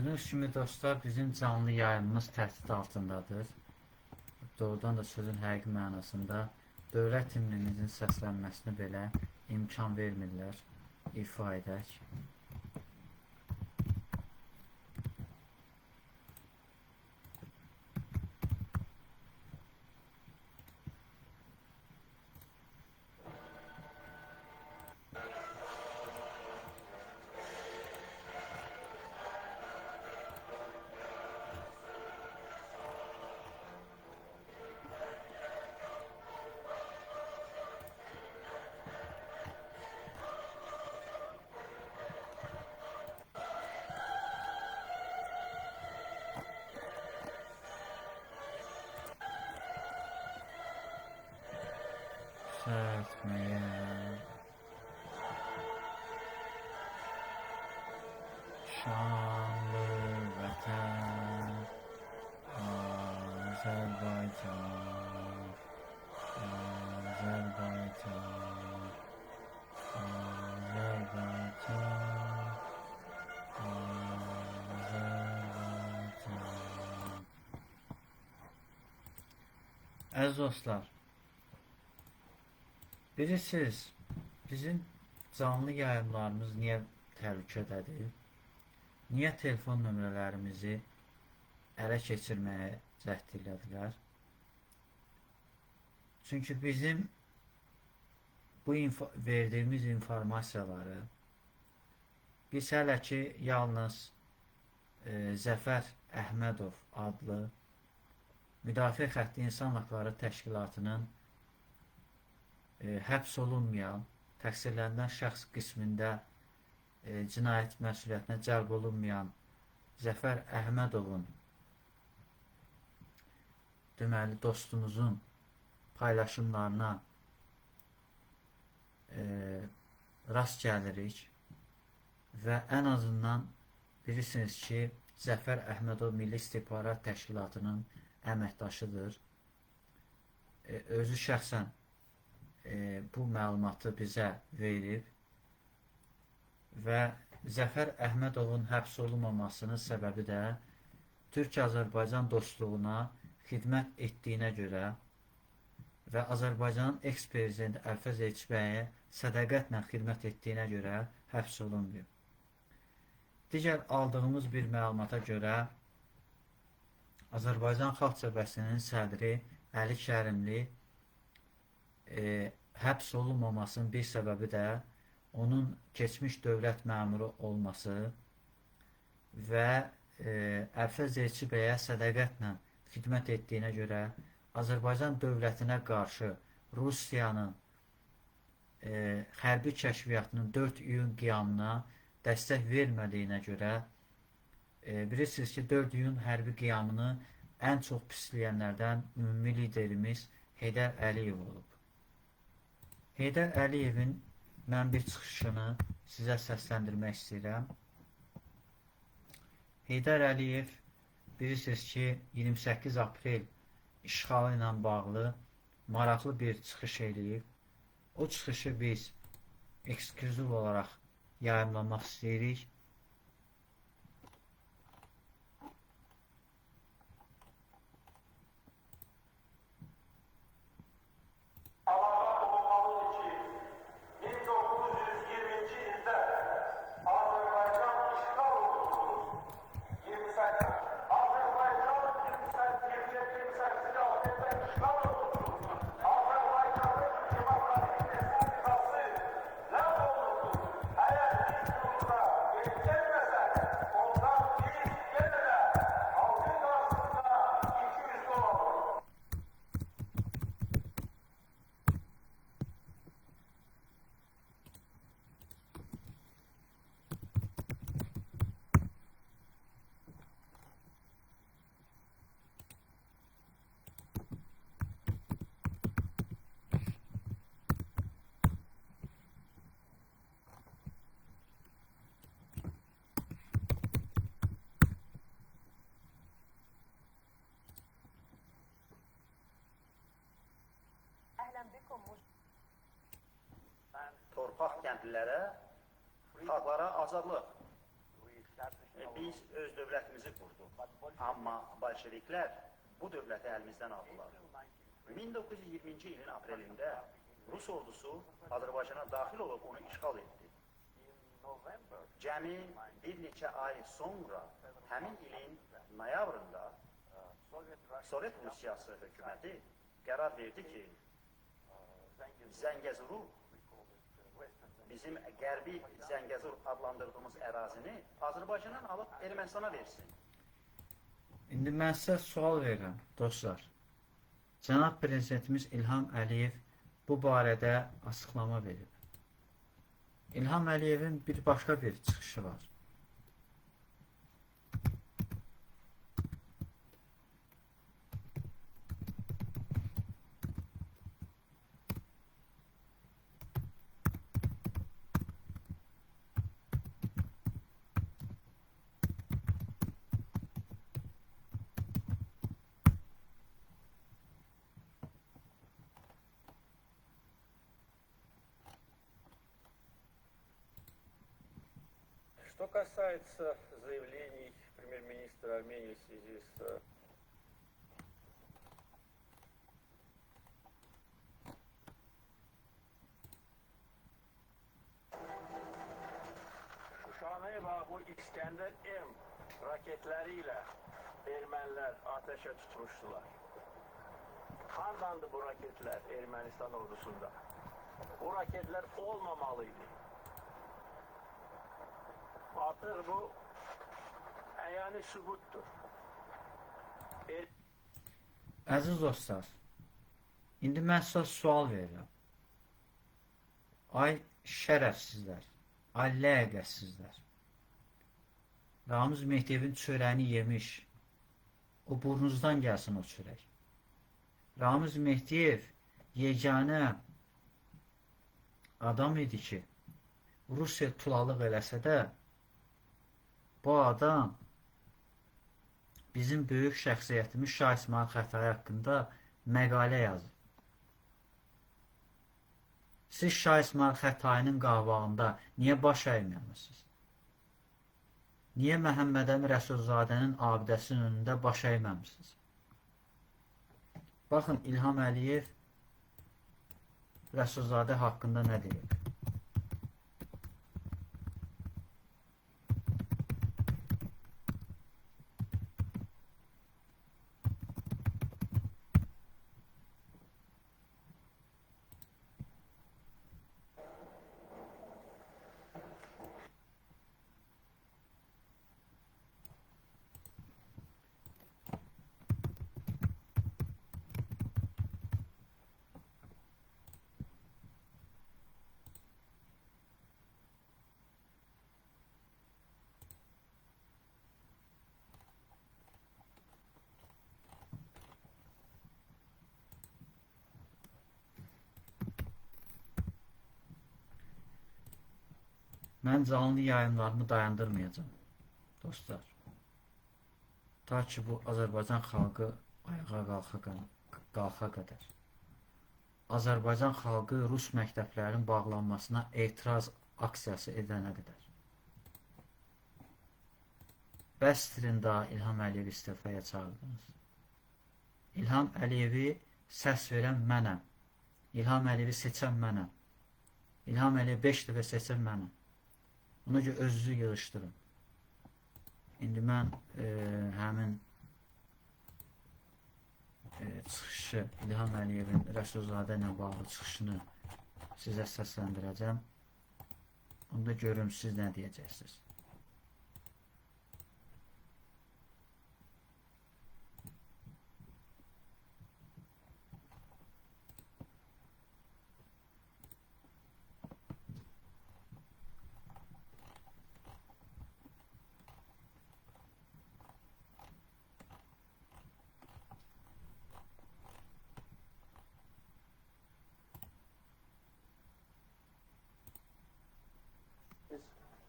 Gördüğünüz kimi dostlar, bizim canlı yayınımız təhdid altındadır. Doğrudan da sözün həqiqi mənasında dövlət himninizin səslənməsini belə imkan vermirlər, ifa edək. Etməyə şanlı vətən Azərbaycan, Azərbaycan, Azərbaycan, Azərbaycan. Əziz dostlar, bilirsiniz, bizim canlı yayımlarımız niyə təhlükədədir? Niyə telefon nömrələrimizi ələ keçirməyə cəhd elədilər? Çünki bizim bu verdiyimiz informasiyaları biz hələ ki yalnız Zəfər Əhmədov adlı Müdafiə Xətti İnsan Haqları Təşkilatının həbs olunmayan, təqsirlənən şəxs qismində cinayət məsuliyyətinə cəlb olunmayan Zəfər Əhmədovun, deməli, dostumuzun paylaşımlarına rast gəlirik və ən azından bilirsiniz ki, Zəfər Əhmədov Milli İstihbarat Təşkilatının əməkdaşıdır. Özü şəxsən bu məlumatı bizə verib və Zəfər Əhmədovun həbs olunmamasının səbəbi də Türk-Azərbaycan dostluğuna xidmət etdiyinə görə və Azərbaycanın eks-prezidenti Əlfəz Elçibəyə sədaqətlə xidmət etdiyinə görə həbs olunmuyor. Digər aldığımız bir məlumata görə Azərbaycan Xalq Cəbhəsinin sədri Əli Kərimli həbs olunmamasının bir səbəbi də onun keçmiş dövlət məmuru olması və Əlfəz Elçibəyə sədaqətlə xidmət etdiyinə görə Azərbaycan dövlətinə qarşı Rusiyanın hərbi kəşfiyyatının 4 iyun qiyamına dəstək vermədiyinə görə bilirsiniz ki, 4 iyun hərbi qiyamını ən çox pisləyənlərdən ümumi liderimiz Heydər Əliyev olub. Heydər Əliyevin mən bir çıxışını sizə səsləndirmək istəyirəm. Heydər Əliyev bilirsiniz ki, 28 aprel işğalı ilə bağlı maraqlı bir çıxış eləyib. O çıxışı biz eksklüziv olaraq yayımlamaq istəyirik. Torpaq kəndlilərə, xalqlara azadlıq Biz öz dövlətimizi qurduq. Amma bolşeviklər bu dövləti əlimizdən aldılar. 1920-ci ilin aprelində Rus ordusu Azərbaycana daxil olub onu işğal etdi. Cəmi bir neçə ay sonra həmin ilin noyabrında Sovet Rusiyası hökuməti qərar verdi ki, Zəngəzuru, bizim qərbi Zəngəzur adlandırdığımız ərazini Azərbaycandan alıb Ermənistana versin. İndi mən sizə sual verirəm, dostlar. Cənab Prezidentimiz İlham Əliyev bu barədə açıqlama verir. İlham Əliyevin bir başqa bir çıxışı var. Что касается заявлений премьер-министра Армении в связи с Şuşanı ve bu İskender-M raketleriyle Ermeniler ateşe tutmuştular. Hardandı bu raketler Ermenistan ordusunda? Bu raketler olmamalıydı. Artık bu yani sübuttur. Əziz dostlar, indi mən sizə sual verirəm. Ay şərəfsizlər, ay ləyəqətsizlər. Ramiz Mehdiyevin çörəyini yemiş, o burnunuzdan gəlsin o çörək. Ramiz Mehdiyev yeganə adam idi ki, Rusiya tulalıq eləsə də, bu adam bizim böyük şəxsiyyətimiz Şah İsmail Xətai haqqında məqalə yazır. Siz Şah İsmail Xətainin qabağında niyə baş əyməmisiniz? Niyə Məhəmməd Əmin Rəsulzadənin abidəsinin önündə baş əyməmisiniz? Baxın, İlham Əliyev Rəsulzadə haqqında nə deyir? Mən canlı yayımlarımı dayandırmayacağım, dostlar. Ta ki bu Azərbaycan xalqı ayağa qalxa qədər. Azərbaycan xalqı Rus məktəblərinin bağlanmasına etiraz aksiyası edənə qədər. Bəsdirin daha İlham Əliyevi istifaya çağırdınız. İlham Əliyevi səs verən mənəm. İlham Əliyevi seçən mənəm. İlham Əliyevi 5 dəfə seçən mənəm. Ona görə özünüzü yığışdırın. İndi mən həmin çıxışı, İlham Əliyevin Rəsulzadə ilə bağlı çıxışını sizə səsləndirəcəm. Onda görüm siz nə deyəcəksiniz.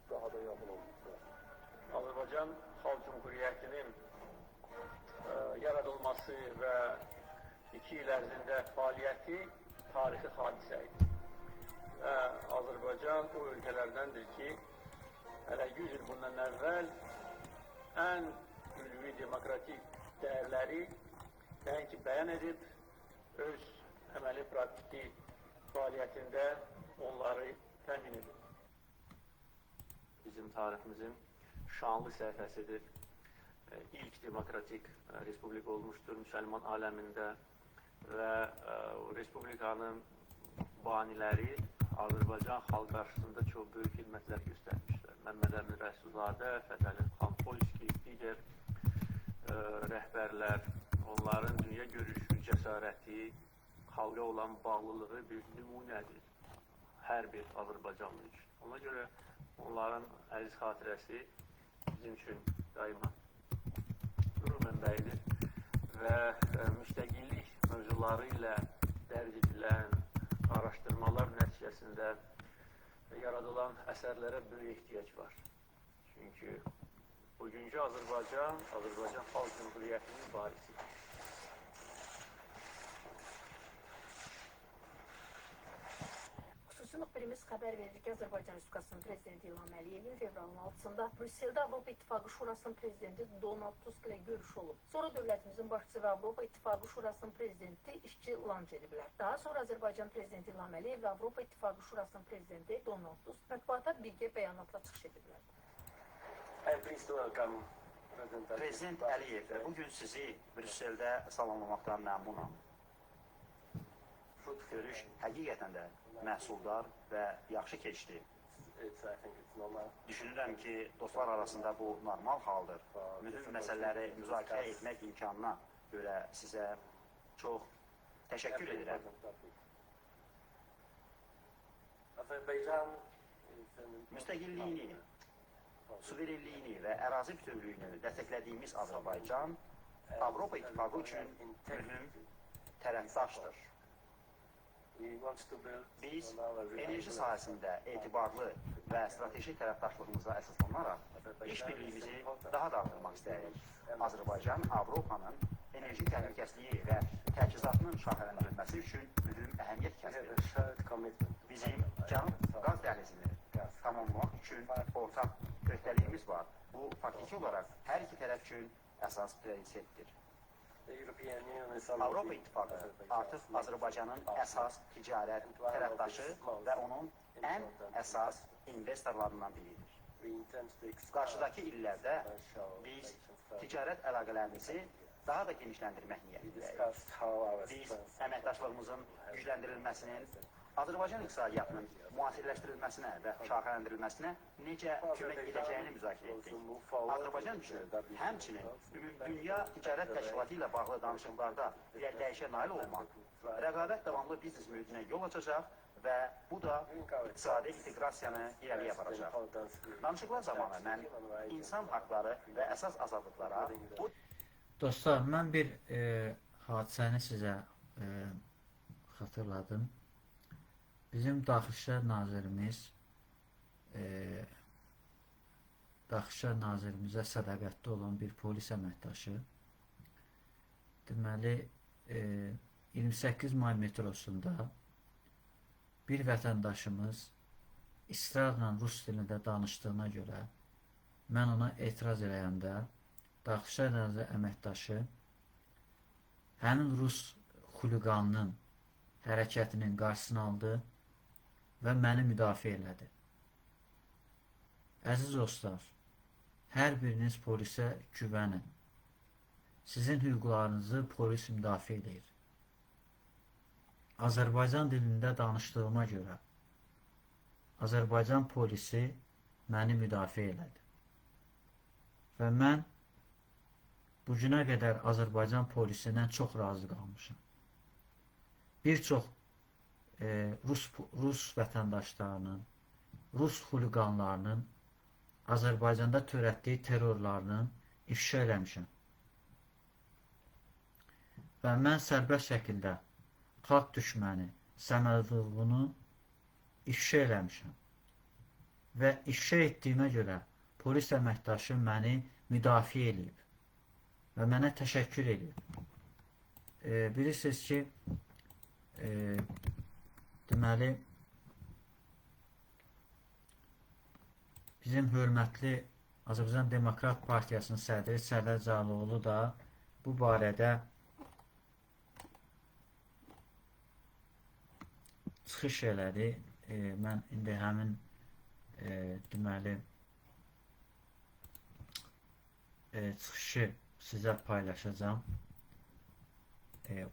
Daha da yakın olmuşlar. Azerbaycan Xalq Cumhuriyyətinin yaradılması və 2 il ərzində fəaliyyəti tarixi hadisə idi. Və Azərbaycan o ölkələrdəndir ki, hələ 100 il bundan əvvəl ən ülvi demokratik dəyərləri nəinki bəyan edib, öz əməli praktiki fəaliyyətində onları təmin edir. Bizim tariximizin şanlı səhifəsidir. İlk demokratik respublika olmuştur Müslüman aləmində və respublikanın baniləri Azərbaycan xalq qarşısında çox böyük xidmətlər göstərmişlər. Məmməd Əmin Rəsulzadə, Fətəli xan Polski, digər rəhbərlər, onların dünya görüşü, cəsarəti, xalqa olan bağlılığı bir nümunədir hər bir Azərbaycanlı üçün. Ona görə onların əziz xatirəsi bizim üçün daima qürur mənbəyidir və müstəqillik mövzuları ilə dərc edilən araşdırmalar nəticəsində yaradılan əsərlərə böyük ehtiyac var. Çünki bugünkü Azərbaycan Xalq Cümhuriyyətinin varisidir. Xüsusi müxbirimiz xəbər verir ki, Azərbaycan Respublikasının prezidenti İlham Əliyevin fevralın 6-sında Brüsseldə Avropa İttifaqı Şurasının prezidenti Donald Tusk ilə görüş olub. Sonra dövlətimizin başçısı və Avropa İttifaqı Şurasının prezidenti işçi lanç ediblər. Daha sonra Azərbaycan prezidenti İlham Əliyev və Avropa İttifaqı Şurasının prezidenti Donald Tusk mətbuata birgə bəyanatla çıxış ediblər. Prezident Əliyev, bugün sizi Brüsseldə salamlamaqdan məmnunam. Görüş həqiqətən də məhsuldar və yaxşı keçdi. Düşünürəm ki, dostlar arasında bu normal haldır. Mühüm məsələləri müzakirə etmək imkanına görə sizə çox təşəkkür edirəm. Müstəqilliyini, suverenliyini və ərazi bütövlüyünü dəstəklədiyimiz Azərbaycan Avropa İttifaqı üçün mühüm tərəfdaşdır. Biz enerji sahəsində etibarlı və strateji tərəfdaşlığımıza əsaslanaraq işbirliyimizi daha da artırmaq istəyirik. Azərbaycan Avropanın enerji təhlükəsizliyi və təchizatının şaxələndirilməsi üçün mühüm əhəmiyyət kəsb edir. Bizim Cənub qaz dəhlizini tamamlamaq üçün ortaq öhdəliyimiz var. Bu faktiki olaraq hər iki tərəf üçün əsas prioritetdir. Avropa İttifaqı artıq Azərbaycanın əsas ticarət tərəfdaşı və onun ən əsas investorlarından biridir. Qarşıdakı illərdə biz ticarət əlaqələrimizi daha da genişləndirmək niyyətindəyik. Biz əməkdaşlığımızın gücləndirilməsinin, Azərbaycan iqtisadiyyatının müasirləşdirilməsinə və şaxələndirilməsinə necə kömək edəcəyini müzakirə etdik. Azərbaycan üçün həmçinin Ümumdünya Ticarət Təşkilatı ilə bağlı danışıqlarda irəliləyişə nail olmaq, rəqabət davamlı biznes mühitinə yol açacaq və bu da iqtisadi inteqrasiyanı irəliyə aparacaq. Danışıqlar zamanı mən insan haqları və əsas azadlıqlara... Dostlar, mən bir hadisəni sizə xatırladım. Bizim Daxili İşlər Nazirimiz Daxili İşlər Nazirimizə sədaqətli olan bir polis əməkdaşı deməli 28 may metrosunda bir vətəndaşımız israrla rus dilində danışdığına görə mən ona etiraz eləyəndə Daxili İşlər Naziri əməkdaşı həmin rus xuliqanının hərəkətinin qarşısını aldı və məni müdafiə elədi. Əziz dostlar, hər biriniz polisə güvənin. Sizin hüquqlarınızı polis müdafiə edir. Azərbaycan dilində danışdığıma görə Azərbaycan polisi məni müdafiə elədi. Və mən bugünə qədər Azərbaycan polisindən çox razı qalmışam. Bir çox Rus vətəndaşlarının, Rus xuliqanlarının Azərbaycanda törətdiyi terrorlarını ifşa eləmişəm. Və mən sərbəst şəkildə xalq düşməni Səmədovunu ifşa eləmişəm. Və ifşa etdiyimə görə polis əməkdaşı məni müdafiə edib və mənə təşəkkür edib. Bilirsiniz ki, deməli bizim hörmətli Azərbaycan Demokrat Partiyasının sədri Sərdar Caloğlu da bu barədə çıxış elədi. Mən indi həmin deməli çıxışı sizə paylaşacağım.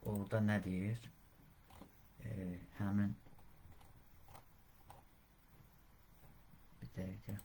Orada nə deyir? Həmin bir dəqiqə.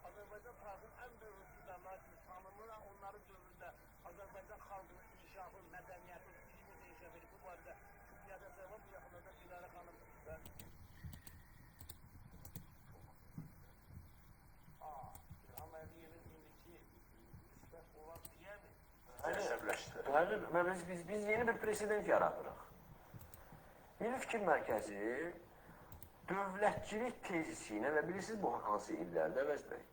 Azərbaycan xalqının ən böyük iqtidarlar kimi tanımı, onların dövründə Azərbaycan xalqının inkişafı, mədəniyyəti, dilini inkişaf edib. Bu barədə Kütüyyədə Səvam bu yaxınlarda Dilarə xanım və İlham Əliyevin indiki müsbət olan deyəmi? Bəli, biz yeni bir president yaradırıq. Milli Fikir Mərkəzi dövlətçilik tezisi ilə və bilirsiniz bu hansı illərdə Əvəz bəy?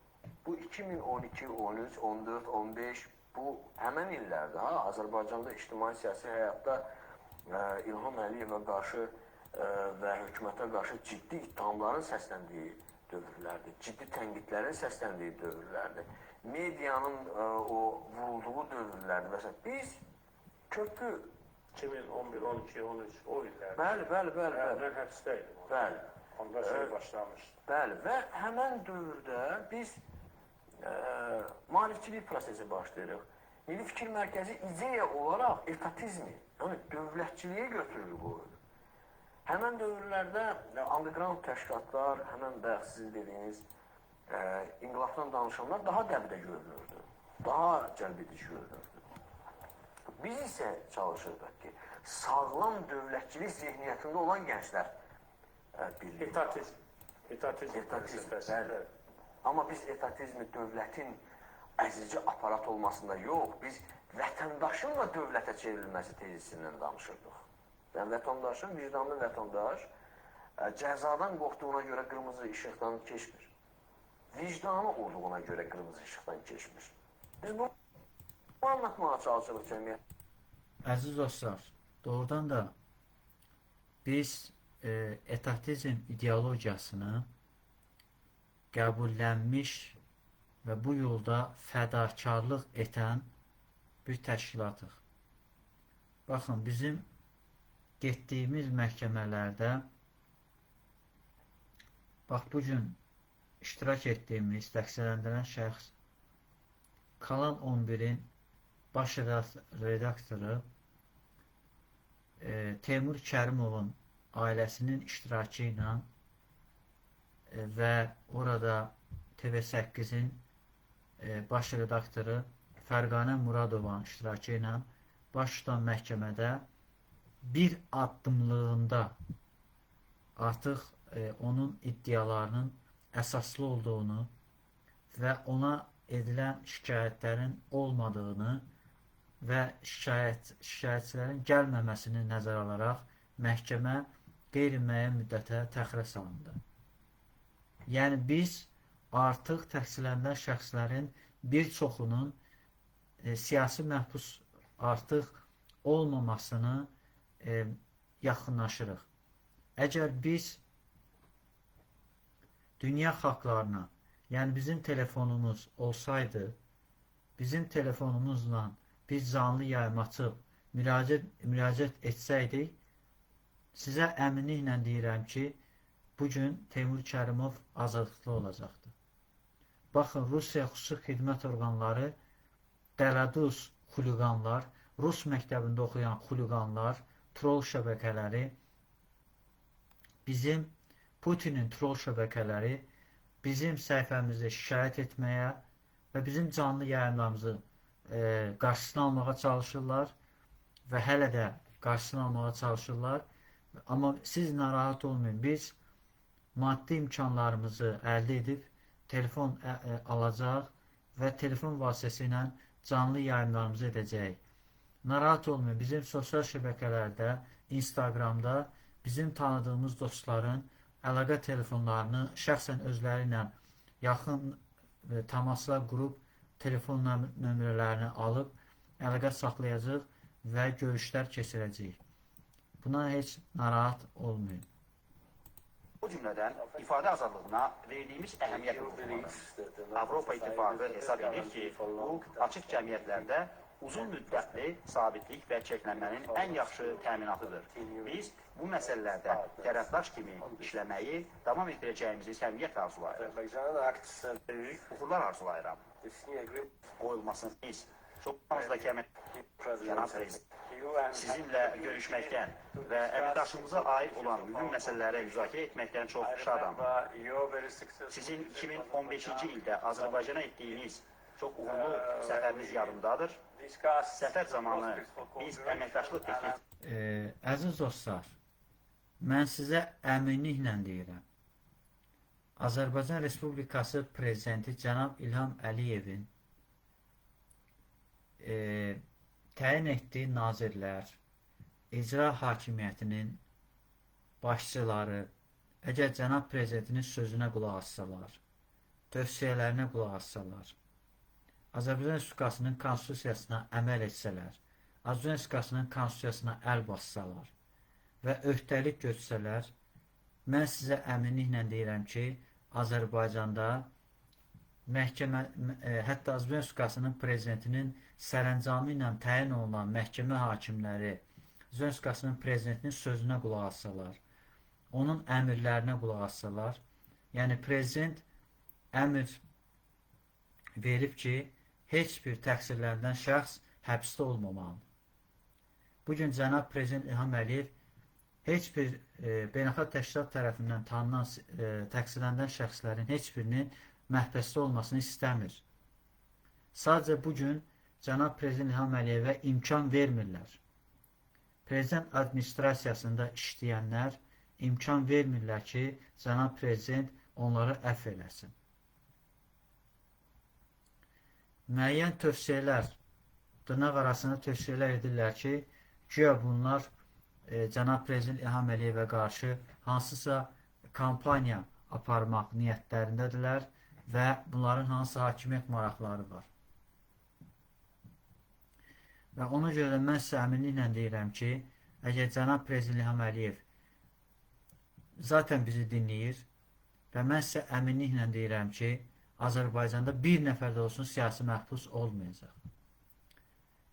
Bu 2012, 13, 14, 15 bu həmən illərdə Azərbaycanda ictimai-siyasi həyatda İlham Əliyevə qarşı və hökumətə qarşı ciddi ittihamların səsləndiyi dövrlərdir. Ciddi tənqidlərin səsləndiyi dövrlərdir. Medianın o vurulduğu dövrlərdir. Məsələn, biz köklü 2011, 12, 13 o illərdə. Bəli. Mən həbsdəydim. Bəli. Onda şey başlamışdı. Bəli, və həmən dövrdə biz maarifçilik prosesi başlayırıq. Milli Fikir Mərkəzi ideya olaraq etatizmi, yəni dövlətçiliyə götürür qoyur. Həmən dövrlərdə underground təşkilatlar, həmən bayaq sizin dediyiniz inqilabdan danışanlar daha dəbdə görünürdü, daha cəlbedici görünürdü. Biz isə çalışırdıq ki, sağlam dövlətçilik zihniyyətində olan gənclər birlik. Etatizm. Bəli. Amma biz etatizmi dövlətin əzici aparat olmasında yox, biz vətəndaşın da dövlətə çevrilməsi tezisindən danışırdıq. Yəni, vətəndaşın, vicdanlı vətəndaş cəzadan qorxduğuna görə qırmızı işıqdan keçmir. Vicdanı olduğuna görə qırmızı işıqdan keçmir. Biz bunu anlatmağa çalışırıq cəmiyyət. Əziz dostlar, doğrudan da biz etatizm ideologiyasını qəbullənmiş və bu yolda fədakarlıq edən bir təşkilatıq. Baxın, bizim getdiyimiz məhkəmələrdə bax, bugün iştirak etdiyimiz, təqsirləndirilən şəxs Kalan 11-in baş redaktoru Teymur Kərimovun ailəsinin iştirakı ilə və orada TV8-in baş redaktoru Fərqanə Muradovanın iştirakı ilə baş tutan məhkəmədə bir addımlığında artıq onun iddialarının əsaslı olduğunu və ona edilən şikayətlərin olmadığını və şikayətçilərin gəlməməsini nəzərə alaraq məhkəmə qeyri-müəyyən müddətə təxirə salındı. Yəni biz artıq təqsirləndirilən şəxslərin bir çoxunun siyasi məhbus artıq olmamasını yaxınlaşırıq. Əgər biz dünya xalqlarına, yəni bizim telefonumuz olsaydı, bizim telefonumuzla biz canlı yayım açıb müraciət etsəydik, sizə əminliklə deyirəm ki, bugün Teymur Kərimov azadlıqlı olacaqdı. Baxın, Rusiya xüsusi xidmət orqanları, Belarus xuliqanlar, Rus məktəbində oxuyan xuliqanlar, troll şəbəkələri, bizim Putinin troll şəbəkələri bizim səhifəmizdə şikayət etməyə və bizim canlı yayımlarımızı qarşısını almağa çalışırlar və hələ də qarşısını almağa çalışırlar. Amma siz narahat olmayın, biz maddi imkanlarımızı əldə edib telefon alacaq və telefon vasitəsilə canlı yayımlarımızı edəcəyik. Narahat olmayın, bizim sosial şəbəkələrdə, Instagramda bizim tanıdığımız dostların əlaqə telefonlarını şəxsən özləri ilə yaxın təmaslar qurub telefon nömrələrini alıb əlaqə saxlayacaq və görüşlər keçirəcəyik. Buna heç narahat olmayın. Bu cümlədən ifadə azadlığına verdiyimiz əhəmiyyət vurğulanır. Avropa İttifaqı hesab edir ki, bu açıq cəmiyyətlərdə uzun müddətli sabitlik və çirklənmənin ən yaxşı təminatıdır. Biz bu məsələlərdə tərəfdaş kimi işləməyi davam etdirəcəyimizi səmimiyyətlə arzulayırıq. Uğurlar arzulayıram. Qoyulmasını biz çoxlarımızdakı Cənab Prezident, sizinlə görüşməkdən və əməkdaşlığımıza aid olan mühüm məsələləri müzakirə etməkdən çox şadam. Sizin 2015-ci ildə Azərbaycana etdiyiniz çox uğurlu səfəriniz yadımdadır. Səfər zamanı biz əməkdaşlıq etdik. Əziz dostlar, mən sizə əminliklə deyirəm. Azərbaycan Respublikası Prezidenti Cənab İlham Əliyevin təyin etdiyi nazirlər, icra hakimiyyətinin başçıları, əgər Cənab Prezidentinin sözünə qulaq assalar, tövsiyələrinə qulaq assalar, Azərbaycan Respublikasının konstitusiyasına əməl etsələr, Azərbaycan Respublikasının konstitusiyasına əl bassalar və öhdəlik götürsələr, mən sizə əminliklə deyirəm ki, Azərbaycanda məhkəmə, hətta Azərbaycan Respublikasının prezidentinin sərəncamı ilə təyin olunan məhkəmə hakimləri Azərbaycan Respublikasının prezidentinin sözünə qulaq assalar, onun əmrlərinə qulaq assalar, yəni prezident əmr verib ki, heç bir təqsirlərdən şəxs həbsdə olmamalıdır. Bugün Cənab Prezident İlham Əliyev heç bir beynəlxalq təşkilat tərəfindən tanınan təqsirlənən şəxslərin heç birinin məhbəsdə olmasını istəmir. Sadəcə bugün Cənab Prezident İlham Əliyevə imkan vermirlər. Prezident administrasiyasında işləyənlər imkan vermirlər ki, Cənab Prezident onları əfv eləsin. Müəyyən tövsiyələr, dırnaq arasında tövsiyələr edirlər ki, güya bunlar Cənab Prezident İlham Əliyevə qarşı hansısa kampaniya aparmaq niyyətlərindədirlər və bunların hansı hakimiyyət maraqları var. Və ona görə mən sizə əminliklə deyirəm ki, əgər Cənab Prezident İlham Əliyev zaten bizi dinləyir və mən sizə əminliklə deyirəm ki, Azərbaycanda bir nəfər də olsun siyasi məhbus olmayacaq.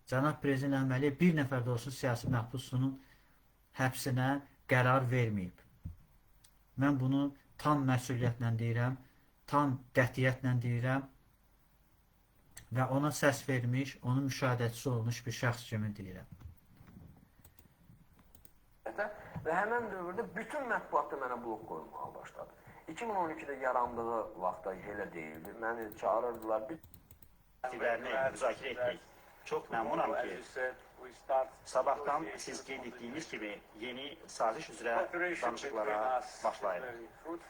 Cənab Prezident İlham Əliyev bir nəfər də olsun siyasi məhbusunun həbsinə qərar verməyib. Mən bunu tam məsuliyyətlə deyirəm, tam qətiyyətlə deyirəm və ona səs vermiş, onun müşahidəçisi olmuş bir şəxs kimi deyirəm. Və həmən dövrdə bütün mətbuatda mənə blok qoyulmağa başladı. 2012-də yarandığı vaxtda elə deyildi. Məni çağırırdılar. Fikirlərini müzakirə etdik. Çox məmnunam ki, sabahdan siz qeyd etdiyiniz kimi yeni saziş üzrə danışıqlara başlayırıq.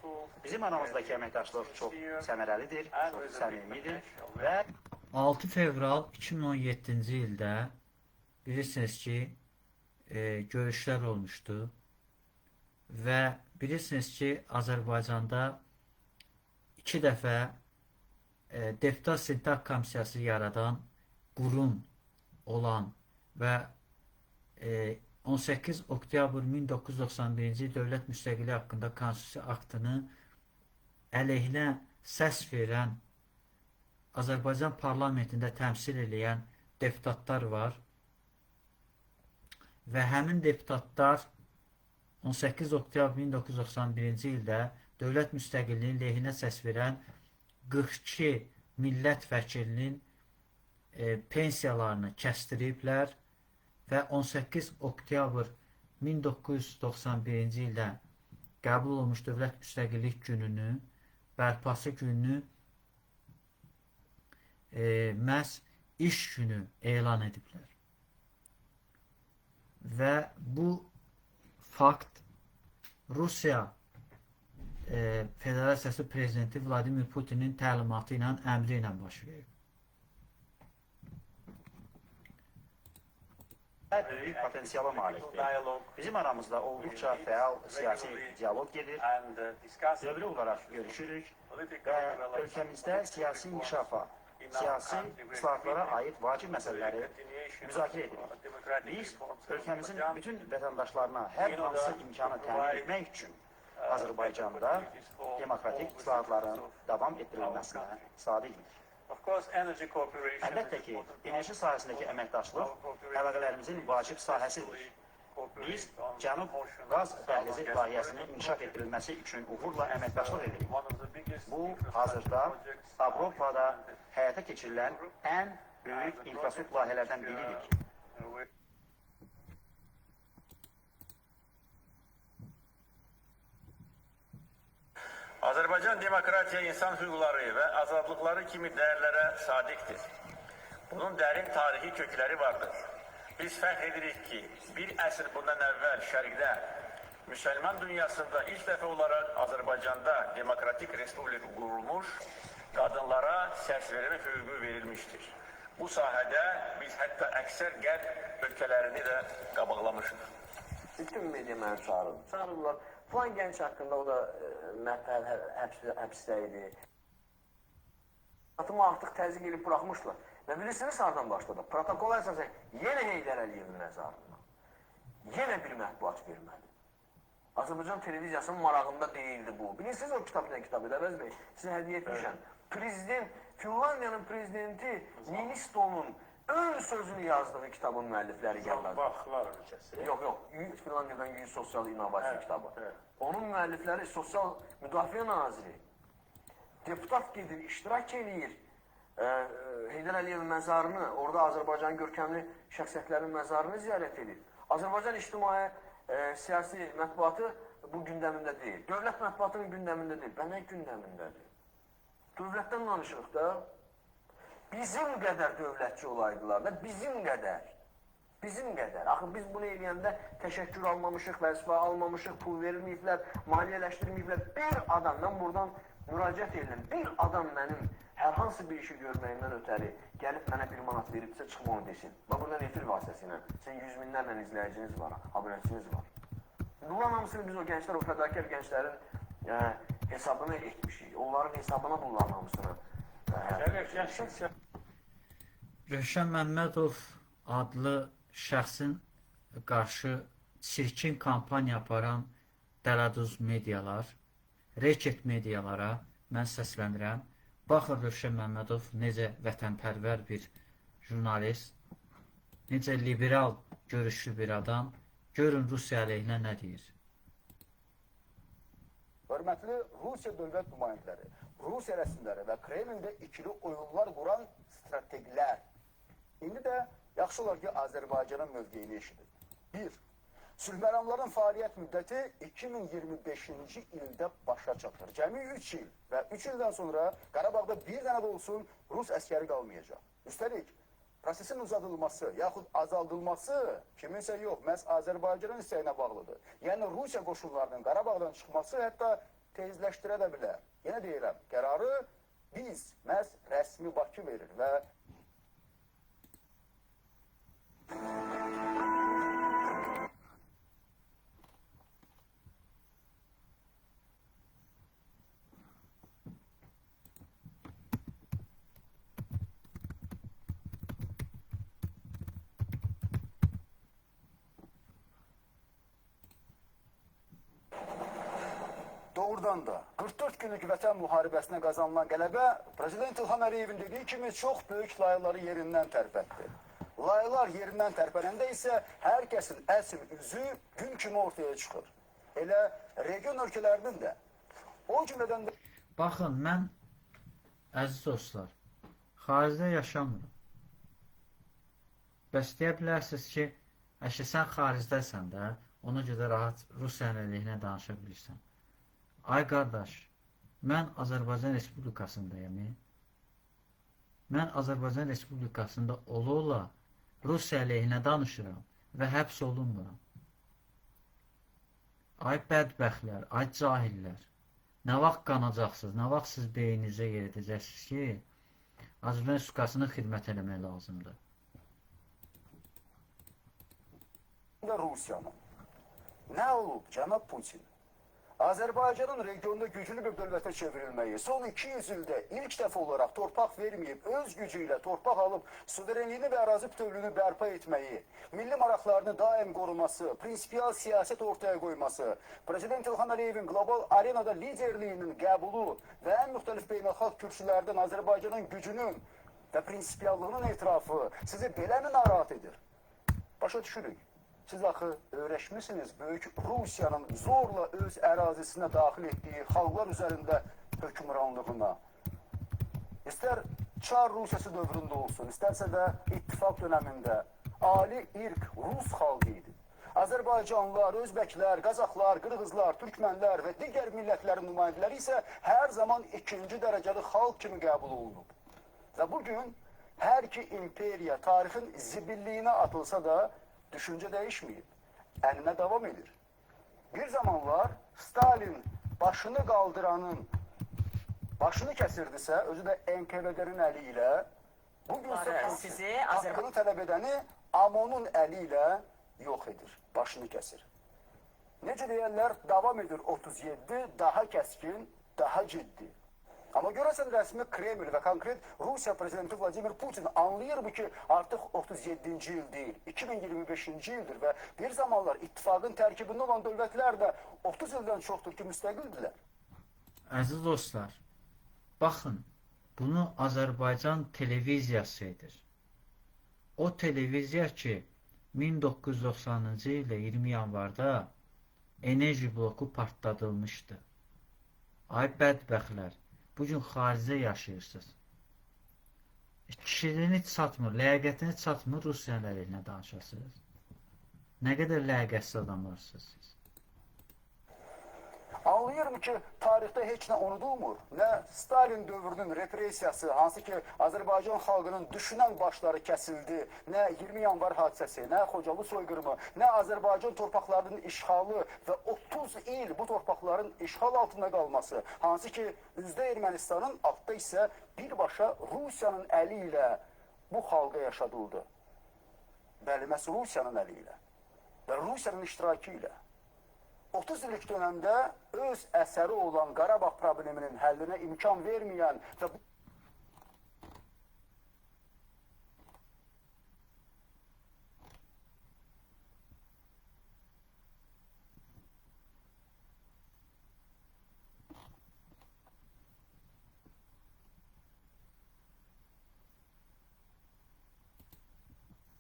Bizim aramızdakı əməkdaşlıq çox səmərəlidir, çox səmimidir və 6 fevral 2017-ci ildə bilirsiniz ki, görüşlər olmuşdu və bilirsiniz ki, Azərbaycanda 2 dəfə deputat sintaq komissiyası yaradan qurum olan və 18 oktyabr 1991-ci Dövlət Müstəqilliyi haqqında konstitusiya aktını əleyhinə səs verən, Azərbaycan parlamentində təmsil edən deputatlar var və həmin deputatlar 18 oktyabr 1991-ci ildə dövlət müstəqilliyinin lehinə səs verən 42 millət vəkilinin pensiyalarını kəsdiriblər və 18 oktyabr 1991-ci ildə qəbul olmuş dövlət müstəqillik gününü, bərpası gününü məhz iş günü elan ediblər. Və bu fakt Rusiya Federasiyası Prezidenti Vladimir Putinin təlimatı ilə, əmri ilə baş verir. Büyük potensiala malikdir. Bizim aramızda oldukça feal siyasi diyalog gedir. Dövri olarak görüşürük ve ülkemizde siyasi inkişafa, siyasi ıslahatlara ait vacib meseleleri müzakere edilir. Biz ülkemizin bütün vatandaşlarına her hansı imkanı temin etmek için Azerbaycan'da demokratik ıslahatların devam ettirilmesine sadiqiz. Əlbəttə ki, enerji sahəsindəki əməkdaşlıq əlaqələrimizin vacib sahəsidir. Biz Cənub Qaz Dəhlizi layihəsinin inkişaf etdirilməsi üçün uğurla əməkdaşlıq edirik. Bu, hazırda Avropada həyata keçirilən ən böyük infrastruktur layihələrdən biridir. Azərbaycan demokratiya, insan hüquqları və azadlıqları kimi dəyərlərə sadiqdir. Bunun dərin tarixi kökləri vardır. Biz fəxr edirik ki, bir əsr bundan əvvəl şərqdə, müsəlman dünyasında ilk dəfə olaraq Azərbaycanda demokratik respublika qurulmuş, qadınlara səs vermə hüququ verilmişdir. Bu sahədə biz hətta əksər qərb ölkələrini də qabaqlamışıq. Bütün media məni çağırırlar. Falan gənc haqqında o da məhəl həbsdə idi. Atımı artıq təzyiq edib buraxmışlar. Və bilirsiniz hardan başladı? Protokola əsasən yenə Heydər Əliyevin məzarına. Yenə bir mətbuat vermədi. Azərbaycan televiziyasının marağında deyildi bu. Bilirsiniz o kitab nə kitabı? Əvəz bəy, sizə hədiyyə etmişəm. Prezident, Finlandiyanın prezidenti Niinistonun ön sözünü yazdığı kitabın müəllifləri gəlmədi. Vaxtlar ölkəsi. Yox, Finlandiyadan 100 sosial innovasiya kitabı. Onun müəllifləri sosial müdafiə naziri. Deputat gedir, iştirak edir. Heydər Əliyevin məzarını, orada Azərbaycanın görkəmli şəxsiyyətlərin məzarını ziyarət edir. Azərbaycan ictimai siyasi mətbuatı bu gündəmində deyil. Dövlət mətbuatının gündəmində deyil. Bə nə gündəmindədir? Dövlətdən danışırıq da. Bizim qədər dövlətçi olaydılar da, bizim qədər. Bizim qədər. Axı biz bunu eləyəndə təşəkkür almamışıq, vəzifə almamışıq, pul verilməyiblər, maliyyələşdirməyiblər. Bir adam, mən buradan müraciət edirəm, bir adam mənim hər hansı bir işi görməyimdən ötəri gəlib mənə 1 manat veribsə, çıxma onu desin. Bax, buradan efir vasitəsilə, sizin 100 minlərlə izləyiciniz var, abunəçiniz var. Bunların hamısını biz o gənclər, o fədakar gənclərin hesabına etmişik. Onların hesabına bunların hamısını. Rövşən Məmmədov adlı şəxsin qarşı çirkin kampaniya aparan dələduz medialar, reket medialara mən səslənirəm. Baxın Rövşən Məmmədov necə vətənpərvər bir jurnalist, necə liberal görüşlü bir adam. Görün Rusiya əleyhinə nə deyir. Hörmətli Rusiya dövlət nümayəndələri, Rusiya rəsmiləri və Kremlində ikili oyunlar quran strategilər. İndi də yaxşı olar ki, Azərbaycanın mövqeyini eşidir. 1. Sülhməramların fəaliyyət müddəti 2025-ci ildə başa çatır. Cəmi 3 il və 3 ildən sonra Qarabağda bir dənə də olsun Rus əskəri qalmayacaq. Üstəlik, prosesin uzadılması yaxud azaldılması kiminsə yox, məhz Azərbaycanın istəyinə bağlıdır. Yəni Rusiya qoşunlarının Qarabağdan çıxması hətta tezləşdirə də bilər. Yenə deyirəm, qərarı biz, məhz rəsmi Bakı verir və burdan da 44 günlük vətən müharibəsinə qazanılan qələbə Prezident İlham Əliyevin dediyi kimi çox böyük layları yerindən tərpətdi. Laylar yerindən tərpənəndə isə hər kəsin əsl üzü gün kimi ortaya çıxır. Elə region ölkələrinin də o cümlədən də Baxın, mən, əziz dostlar, xaricdə yaşamıram. Bəs deyə bilərsiniz ki, əşə sən xaricdəsən də, ona görə rahat Rusiyanın əleyhinə danışa bilirsən. Ay qardaş, mən Azərbaycan Respublikasındayım. Mən Azərbaycan Respublikasında ola-ola Rusiya əleyhinə danışıram və həbs olunmuram. Ay bədbəxtlər, ay cahillər. Nə vaxt qanacaqsınız, nə vaxt siz beyninizə yer edəcəksiniz ki, Azərbaycan Respublikasına xidmət eləmək lazımdır. Rusiyanın. Nə olub, cənab Putin? Azərbaycanın regionda güclü bir dövlətə çevrilməyi, son 200 ildə ilk dəfə olaraq torpaq verməyib, öz gücü ilə torpaq alıb, suverenliyini və ərazi bütövlüyünü bərpa etməyi, milli maraqlarını daim qoruması, prinsipial siyasət ortaya qoyması, Prezident İlham Əliyevin qlobal arenada liderliyinin qəbulu və ən müxtəlif beynəlxalq kürsülərdən Azərbaycanın gücünün və prinsipiallığının etirafı sizi beləmi narahat edir? Başa düşürük. Siz axı öyrəşmişsiniz böyük Rusiyanın zorla öz ərazisinə daxil etdiyi xalqlar üzərində hökmranlığına. İstər Çar Rusiyası dövründə olsun, istərsə də ittifaq dönəmində ali irq Rus xalqı idi. Azərbaycanlılar, Özbəklər, Qazaxlar, Qırğızlar, Türkmənlər və digər millətlərin nümayəndələri isə hər zaman ikinci dərəcəli xalq kimi qəbul olunub. Və bugün hər iki imperiya tarixin zibilliyinə atılsa da düşüncə dəyişməyib, əlinə davam edir. Bir zamanlar Stalin başını qaldıranın başını kəsirdisə, özü də NKVD-nin əli ilə, bugün isə haqqını tələb edəni AMON-un əli ilə yox edir, başını kəsir. Necə deyərlər, davam edir 37, daha kəskin, daha ciddi. Amma görəsən rəsmi Kreml və konkret Rusiya prezidenti Vladimir Putin anlayır bu ki, artıq 37-ci il deyil, 2025-ci ildir və bir zamanlar ittifaqın tərkibində olan dövlətlər də 30 ildən çoxdur ki, müstəqildirlər. Əziz dostlar, baxın, bunu Azərbaycan televiziyası edir. O televiziya ki, 1990-cı ildə 20 yanvarda enerji bloku partladılmışdı. Ay bədbəxtlər, bugün xaricdə yaşayırsınız. Kişiliğini çatmır, ləyaqətini çatmır, Rusiyanın əleyhinə danışasınız. Nə qədər ləyaqətsiz adamlarsınız siz? Anlayırım ki, tarixdə heç nə unudulmur. Nə Stalin dövrünün repressiyası, hansı ki Azərbaycan xalqının düşünən başları kəsildi, nə 20 yanvar hadisəsi, nə Xocalı soyqırımı, nə Azərbaycan torpaqlarının işğalı və 30 il bu torpaqların işğal altında qalması, hansı ki üzdə Ermənistanın, altda isə birbaşa Rusiyanın əli ilə bu xalqa yaşadıldı. Bəli, məhz Rusiyanın əli ilə və Rusiyanın iştirakı ilə. 30 illik dönəmdə öz əsəri olan Qarabağ probleminin həllinə imkan verməyən və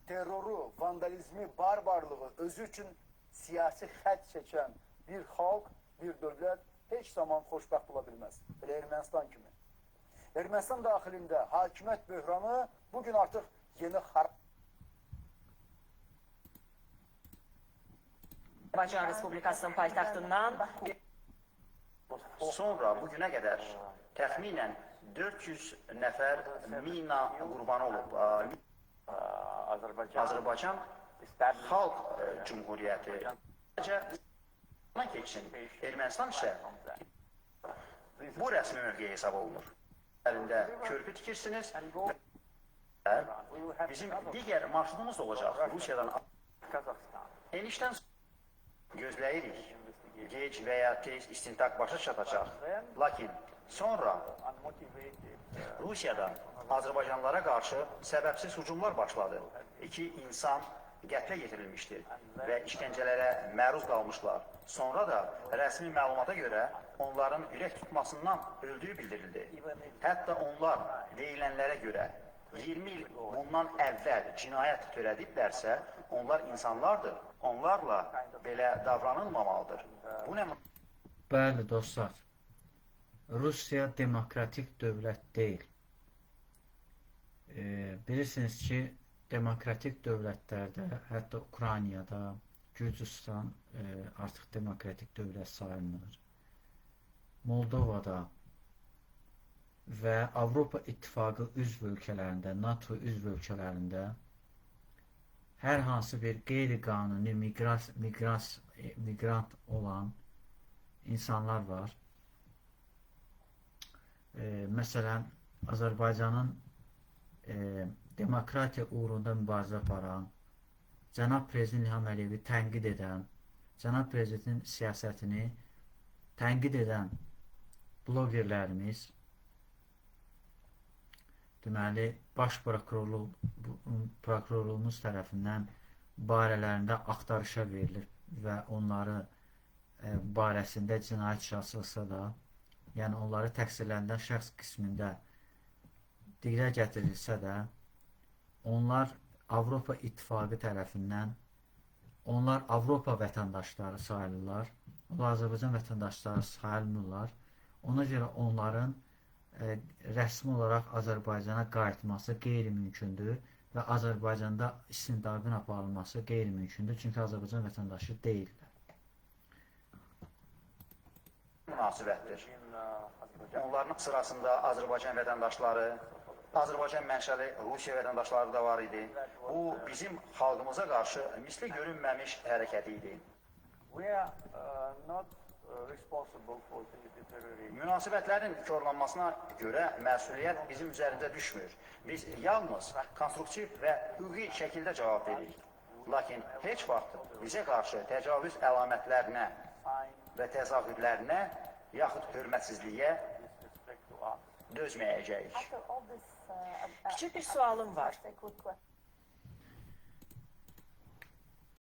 terroru, vandalizmi, barbarlığı özü üçün siyasi xətt çəkən bir xalq, bir dövlət heç zaman xoşbəxt ola bilməz. Elə Ermənistan kimi. Ermənistan daxilində hakimiyyət böhranı bugün artıq yeni Azərbaycan Respublikasının paytaxtından Sonra bugünə qədər təxminən 400 nəfər mina qurbanı olub. Azərbaycan Xalq Cumhuriyyəti keçsin. Ermənistan isə bu rəsmi mövqeyə hesab olunur. Əlində körpü tikirsiniz. Bizim digər marşrutumuz da olacaq. Rusiyadan enişdən gözləyirik. Gec və ya tez istintaq başa çatacaq. Lakin sonra Rusiyada Azərbaycanlılara qarşı səbəbsiz hücumlar başladı. İki insan qətlə yetirilmişdir və işgəncələrə məruz qalmışlar. Sonra da rəsmi məlumata görə onların ürək tutmasından öldüyü bildirildi. Hətta onlar deyilənlərə görə 20 il bundan əvvəl cinayət törədiblərsə, onlar insanlardır. Onlarla belə davranılmamalıdır. Bu nə? Bəli dostlar, Rusiya demokratik dövlət deyil. Bilirsiniz ki, demokratik dövlətlərdə, hətta Ukraynada, Gürcüstan artıq demokratik dövlət sayılmır. Moldovada və Avropa İttifaqı üzv ölkələrində, NATO üzv ölkələrində hər hansı bir qeyri-qanuni miqrant olan insanlar var. Məsələn, Azərbaycanın demokratiya uğrunda mübarizə aparan, Cənab Prezident İlham Əliyevi tənqid edən, Cənab Prezidentin siyasətini tənqid edən blogerlərimiz, deməli, baş prokurorluğumuz tərəfindən barələrində axtarışa verilir və onları barəsində cinayət işi açılsa da, yəni onları təqsirləndirən şəxs qismində dilə gətirilsə də, onlar Avropa İttifaqı tərəfindən, onlar Avropa vətəndaşları sayılırlar, onlar Azərbaycan vətəndaşları sayılmırlar. Ona görə onların rəsmi olaraq Azərbaycana qayıtması qeyri-mümkündür və Azərbaycanda istintaqın aparılması qeyri-mümkündür, çünki Azərbaycan vətəndaşı deyirlər. Münasibətdir. Onların sırasında Azərbaycan vətəndaşları, Azərbaycan mənşəli Rusiya vətəndaşları da var idi. Bu, bizim xalqımıza qarşı misli görünməmiş hərəkət idi. Münasibətlərin korlanmasına görə məsuliyyət bizim üzərində düşmür. Biz yalnız konstruktiv və hüquqi şəkildə cavab veririk. Lakin heç vaxt bizə qarşı təcavüz əlamətlərinə və təzahürlərinə yaxud hörmətsizliyə dözməyəcəyik. Küçük bir sualım var.